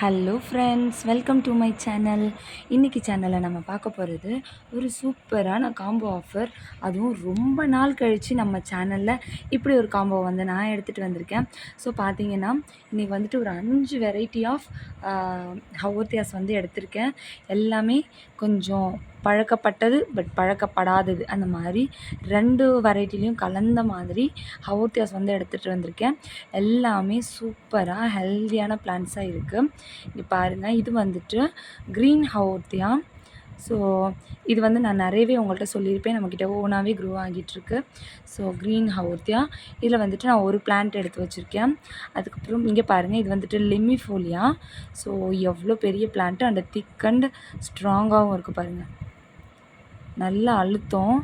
Hello friends, welcome to my channel. இன்றைக்கி சேனலில் நம்ம பார்க்க போகிறது ஒரு சூப்பரான காம்போ ஆஃபர். அதுவும் ரொம்ப நாள் கழித்து நம்ம சேனலில் இப்படி ஒரு காம்போ வந்து நான் எடுத்துகிட்டு வந்திருக்கேன். ஸோ பார்த்தீங்கன்னா இன்றைக்கி வந்துட்டு ஒரு 5 வெரைட்டி ஆஃப் ஹவோர்த்தியாஸ் வந்து எடுத்திருக்கேன். எல்லாமே கொஞ்சம் பழக்கப்பட்டது பட் பழக்கப்படாதது, அந்த மாதிரி 2 வெரைட்டிலையும் கலந்த மாதிரி ஹவோர்த்தியாஸ் வந்து எடுத்துகிட்டு வந்திருக்கேன். எல்லாமே சூப்பராக ஹெல்தியான பிளான்ட்ஸாக இருக்குது. இங்கே பாருங்கள், இது வந்துட்டு க்ரீன் ஹவோர்த்தியா. ஸோ இது வந்து நான் நிறையவே உங்கள்கிட்ட சொல்லியிருப்பேன், நம்மக்கிட்ட ஓனாகவே க்ரோ ஆகிட்டுருக்கு. ஸோ க்ரீன் ஹவோர்த்தியா, இதில் வந்துட்டு நான் ஒரு பிளான்ட் எடுத்து வச்சுருக்கேன். அதுக்கப்புறம் இங்கே பாருங்கள், இது வந்துட்டு லெமிஃபோலியா. ஸோ எவ்வளோ பெரிய பிளான்ட்டு அண்ட் திக் அண்ட் ஸ்ட்ராங்காகவும் இருக்குது பாருங்கள். நல்ல அழுத்தம்,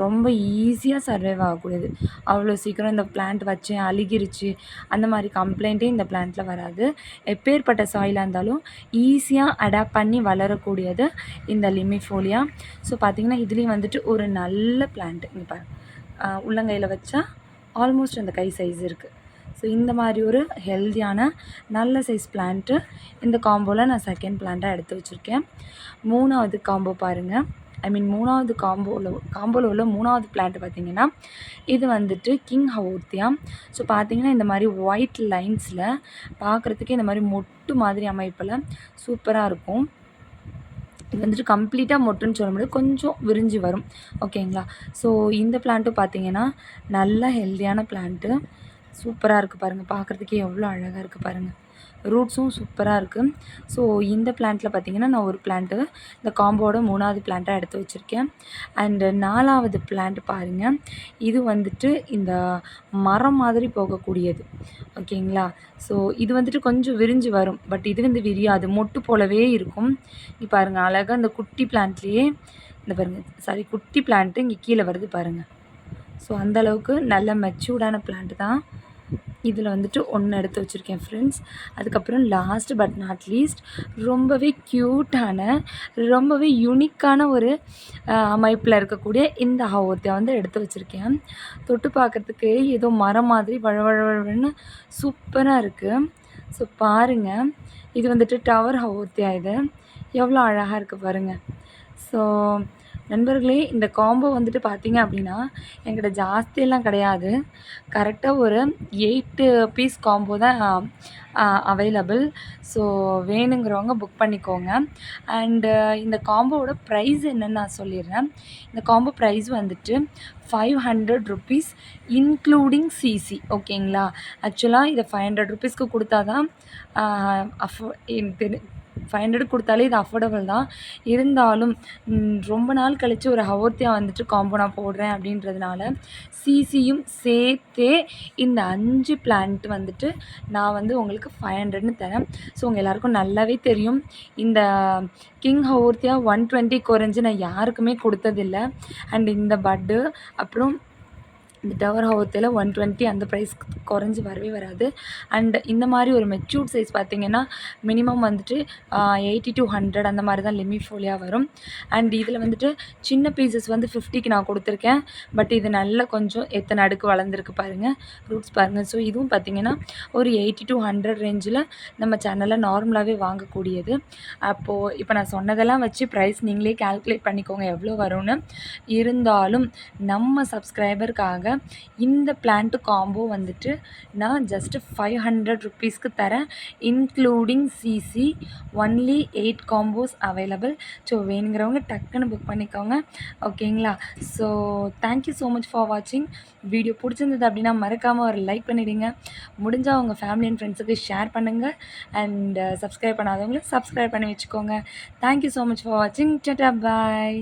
ரொம்ப ஈஸியாக சர்வைவ் ஆகக்கூடியது. அவ்வளோ சீக்கிரம் இந்த பிளான்ட் வச்சேன் அழுகிருச்சு அந்த மாதிரி கம்ப்ளைண்ட்டே இந்த பிளான்ட்டில் வராது. எப்பேற்பட்ட சாயிலாக இருந்தாலும் ஈஸியாக அடாப்ட் பண்ணி வளரக்கூடியது இந்த லெமிஃபோலியா. ஸோ பார்த்திங்கன்னா இதுலேயும் வந்துட்டு ஒரு நல்ல பிளான்ட்டு. இங்கே பாருங்கள், உள்ளங்கையில் வச்சா ஆல்மோஸ்ட் அந்த கை சைஸ் இருக்குது. ஸோ இந்த மாதிரி ஒரு ஹெல்தியான நல்ல சைஸ் பிளான்ட்டு இந்த காம்போவில் நான் செகண்ட் பிளான்ட்டாக எடுத்து வச்சுருக்கேன். 3வது காம்போ பாருங்கள், மூணாவது காம்போவில் உள்ள 3வது பிளான்ட் பார்த்திங்கன்னா இது வந்துட்டு கிங் ஹவோர்த்தியா. ஸோ பார்த்திங்கன்னா இந்த மாதிரி ஒயிட் லைன்ஸில் பார்க்குறதுக்கு இந்த மாதிரி மொட்டு மாதிரி அமைப்பில் சூப்பராக இருக்கும். இது வந்துட்டு கம்ப்ளீட்டாக மொட்டுன்னு சொல்ல முடியாது, கொஞ்சம் விரிஞ்சு வரும். ஓகேங்களா? ஸோ இந்த பிளான்ட்டும் பார்த்திங்கன்னா நல்ல ஹெல்தியான பிளான்ட்டு. சூப்பராக இருக்குது பாருங்கள், பார்க்குறதுக்கே எவ்வளோ அழகாக இருக்குது பாருங்கள். ரூட்ஸும் சூப்பராக இருக்குது. ஸோ இந்த பிளான்ட்டில் பார்த்திங்கன்னா நான் ஒரு பிளான்ட்டு இந்த காம்போட 3வது பிளான்ட்டாக எடுத்து வச்சுருக்கேன். அண்டு 4வது பிளான்ட் பாருங்கள், இது வந்துட்டு இந்த மரம் மாதிரி போகக்கூடியது. ஓகேங்களா? ஸோ இது வந்துட்டு கொஞ்சம் விரிஞ்சு வரும், பட் இது வந்து விரியாது, மொட்டு போலவே இருக்கும். இங்கே பாருங்கள், அழகாக இந்த குட்டி பிளான்ட்லேயே இந்த பாருங்கள், குட்டி பிளான்ட்டு இங்கே கீழே வருது பாருங்கள். ஸோ அந்தளவுக்கு நல்ல மெச்சூர்டான பிளான்ட் தான். இதில் வந்துட்டு 1 எடுத்து வச்சுருக்கேன் ஃப்ரெண்ட்ஸ். அதுக்கப்புறம் லாஸ்ட் பட் நாட் லீஸ்ட், ரொம்பவே க்யூட்டான ரொம்பவே யூனிக்கான ஒரு அமைப்பில் இருக்கக்கூடிய இந்த ஹவோர்த்தியா வந்து எடுத்து வச்சுருக்கேன். தொட்டு பார்க்குறதுக்கு ஏதோ மரம் மாதிரி வழவழன்னு சூப்பராக இருக்குது. ஸோ பாருங்கள், இது வந்துட்டு டவர் ஹவோர்த்தியா. இது எவ்வளோ அழகாக இருக்குது பாருங்கள். ஸோ நண்பர்களே, இந்த காம்போ வந்துட்டு பார்த்திங்க அப்படின்னா என்கிட்ட ஜாஸ்தியெல்லாம் கிடையாது. கரெக்டாக ஒரு 8 பீஸ் காம்போ தான் அவைலபிள். ஸோ வேணுங்கிறவங்க புக் பண்ணிக்கோங்க. அண்டு இந்த காம்போவோட ப்ரைஸ் என்னென்னு நான் சொல்லிடுறேன். இந்த காம்போ ப்ரைஸ் வந்துட்டு 500 ருபீஸ் இன்க்ளூடிங் சிசி. ஓகேங்களா? ஆக்சுவலாக இதை 500 ருபீஸ்க்கு கொடுத்தா தான் 500 கொடுத்தாலே இது அஃபோர்டபுள் தான். இருந்தாலும் ரொம்ப நாள் கழித்து ஒரு ஹவோர்த்தியா வந்துட்டு காம்போ நான் போடுறேன் அப்படின்றதுனால சிசியும் சேர்த்தே இந்த 5 பிளான்ட் வந்துட்டு நான் வந்து உங்களுக்கு 500ன்னு தரேன். ஸோ உங்கள் எல்லாேருக்கும் நல்லாவே தெரியும், இந்த கிங் ஹவோர்த்தியா 120 குறைஞ்சி நான் யாருக்குமே கொடுத்ததில்லை. அண்ட் இந்த பட்டு அப்புறம் இந்த டவர் ஹவோர்த்தியில் 120 அந்த ப்ரைஸ் குறைஞ்சி வரவே வராது. அண்ட் இந்த மாதிரி ஒரு மெச்சூர்ட் சைஸ் பார்த்திங்கன்னா மினிமம் வந்துட்டு 80 to 100 அந்த மாதிரி தான் லெமிஃபோலியா வரும். அண்ட் இதில் வந்துட்டு சின்ன பீசஸ் வந்து 50க்கு நான் கொடுத்துருக்கேன். பட் இது நல்ல கொஞ்சம் எத்தனை அடுக்கு வளர்ந்துருக்கு பாருங்கள், ரூட்ஸ் பாருங்கள். ஸோ இதுவும் பார்த்திங்கன்னா ஒரு 80 to 100 ரேஞ்சில் நம்ம சேனலில் நார்மலாகவே வாங்கக்கூடியது. அப்போது இப்போ நான் சொன்னதெல்லாம் வச்சு ப்ரைஸ் நீங்களே கால்குலேட் பண்ணிக்கோங்க எவ்வளோ வரும்னு. இருந்தாலும் நம்ம சப்ஸ்கிரைபருக்காக இந்த பிளான்ட் காம்போ வந்துட்டு நான் ஜஸ்ட்டு 500 ருபீஸ்க்கு தரேன், including CC. Only 8 combos available. So வேணுங்கிறவங்க டக்குன்னு புக் பண்ணிக்கோங்க. ஓகேங்களா? So thank you so much for வாட்சிங். வீடியோ பிடிச்சிருந்தது அப்படின்னா மறக்காமல் ஒரு லைக் பண்ணிவிடுங்க. முடிஞ்சால் உங்கள் ஃபேமிலி அண்ட் ஃப்ரெண்ட்ஸுக்கு ஷேர் பண்ணுங்கள். அண்ட் சப்ஸ்கிரைப் பண்ணாதவங்களை சப்ஸ்கிரைப் பண்ணி வச்சுக்கோங்க. தேங்க்யூ ஸோ மச் ஃபார் வாட்சிங். டாடா, பாய்.